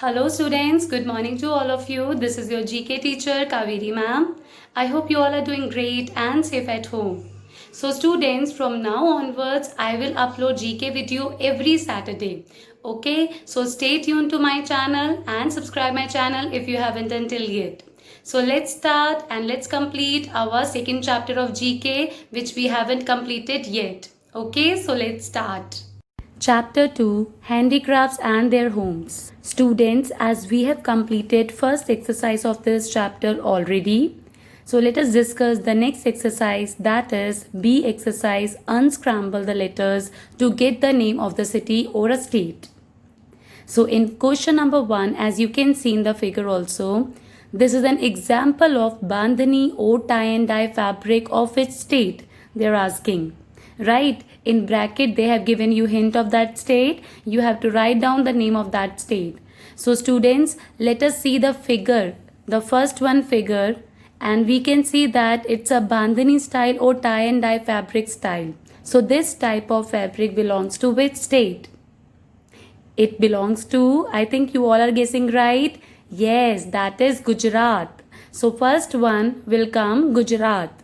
Hello students, good morning to all of you. This is your GK teacher Kaveri ma'am. I hope you all are doing great and safe at home. So students, from now onwards I will upload GK video every Saturday. Okay, so stay tuned to my channel and subscribe my channel if you haven't until yet. So let's start and let's complete our second chapter of GK which we haven't completed yet. Okay, so let's start. Chapter 2, Handicrafts and their homes. Students, as we have completed first exercise of this chapter already, so let us discuss the next exercise, that is B exercise, unscramble the letters to get the name of the city or a state. So in question number 1, as you can see in the figure also, this is an example of bandhani or tie and dye fabric of which state they are asking. Right, in bracket they have given you hint of that state. You have to write down the name of that state. So students, let us see the figure, the first one figure, and we can see that it's a bandhani style or tie and dye fabric style. So this type of fabric belongs to which state? It belongs to, I think you all are guessing right. Yes, that is Gujarat. So first one will come Gujarat.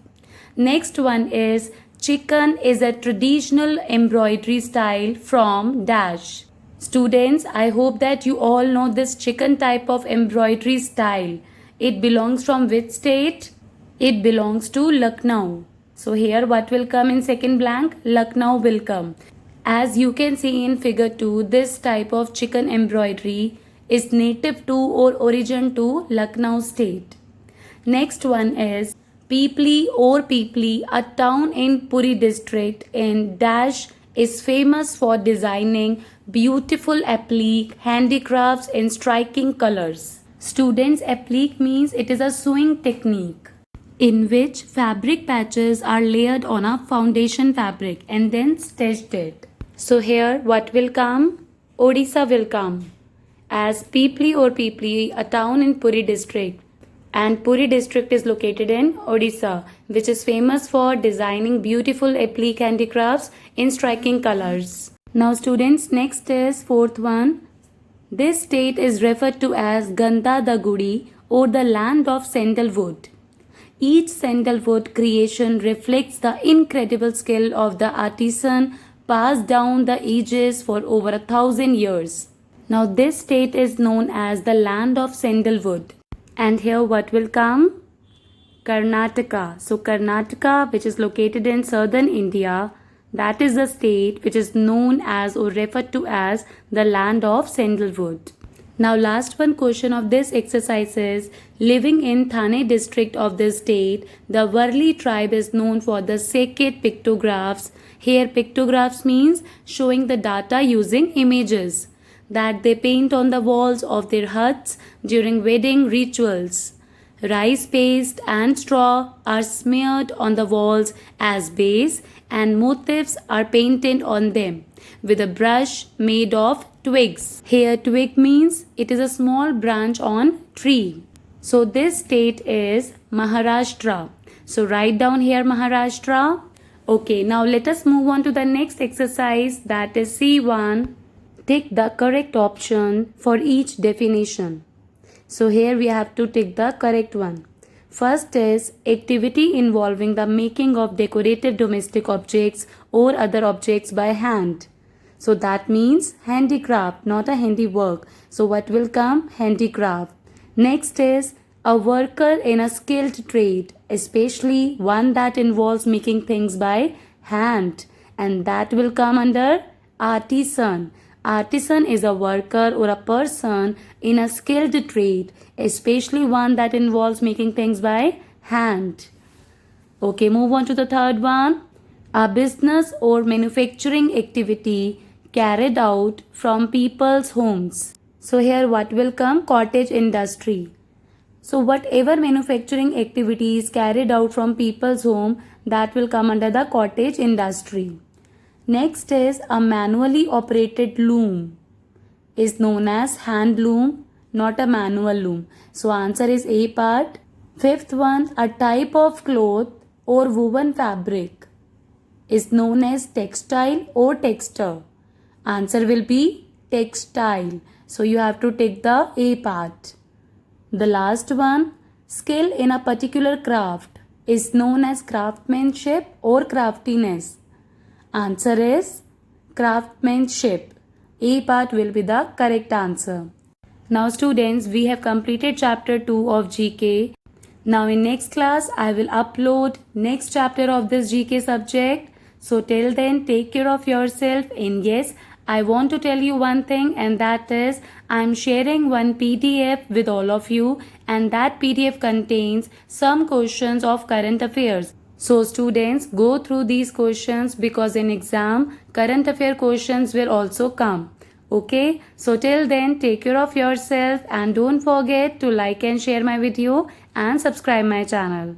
Next one is chicken is a traditional embroidery style from dash. Students, I hope that you all know this chicken type of embroidery style. It belongs from which state? It belongs to Lucknow. So here what will come in second blank? Lucknow will come. As you can see in figure 2, this type of chicken embroidery is native to or origin to Lucknow state. Next one is Pipli or Pipli, a town in Puri district in Dash, is famous for designing beautiful applique handicrafts in striking colors. Students, applique means it is a sewing technique in which fabric patches are layered on a foundation fabric and then stitched it. So here what will come? Odisha will come as Pipli or Pipli, a town in Puri district. And Puri district is located in Odisha, which is famous for designing beautiful applique handicrafts in striking colors. Now students, next is fourth one. This state is referred to as Ganda Dagudi or the land of sandalwood. Each sandalwood creation reflects the incredible skill of the artisan passed down the ages for over 1,000 years. Now this state is known as the land of sandalwood. And here what will come? Karnataka. So Karnataka, which is located in southern India, that is the state which is known as or referred to as the land of sandalwood. Now last one question of this exercise is, living in Thane district of this state, the Varli tribe is known for the sacred pictographs. Here pictographs means showing the data using images that they paint on the walls of their huts during wedding rituals. Rice paste and straw are smeared on the walls as base and motifs are painted on them with a brush made of twigs. Here twig means it is a small branch on tree. So this state is Maharashtra. So write down here Maharashtra. Okay, now let us move on to the next exercise, that is C1. Tick the correct option for each definition. So here we have to tick the correct one. First is activity involving the making of decorative domestic objects or other objects by hand. So that means handicraft, not a handiwork. So what will come? Handicraft. Next is a worker in a skilled trade, especially one that involves making things by hand, and that will come under artisan. Artisan is a worker or a person in a skilled trade, especially one that involves making things by hand. Okay, move on to the third one. A business or manufacturing activity carried out from people's homes. So here what will come? Cottage industry. So whatever manufacturing activity is carried out from people's home, that will come under the cottage industry. Next is a manually operated loom is known as hand loom, not a manual loom. So answer is A part. Fifth one, a type of cloth or woven fabric is known as textile or texture. Answer will be textile. So you have to take the A part. The last one, skill in a particular craft is known as craftsmanship or craftiness. Answer is craftsmanship. A part will be the correct answer. Now students, we have completed chapter 2 of GK. Now in next class, I will upload next chapter of this GK subject. So till then, take care of yourself. And yes, I want to tell you one thing, and that is I am sharing one PDF with all of you, and that PDF contains some questions of current affairs. So students, go through these questions because in exam, current affair questions will also come. Okay, so till then, take care of yourself and don't forget to like and share my video and subscribe my channel.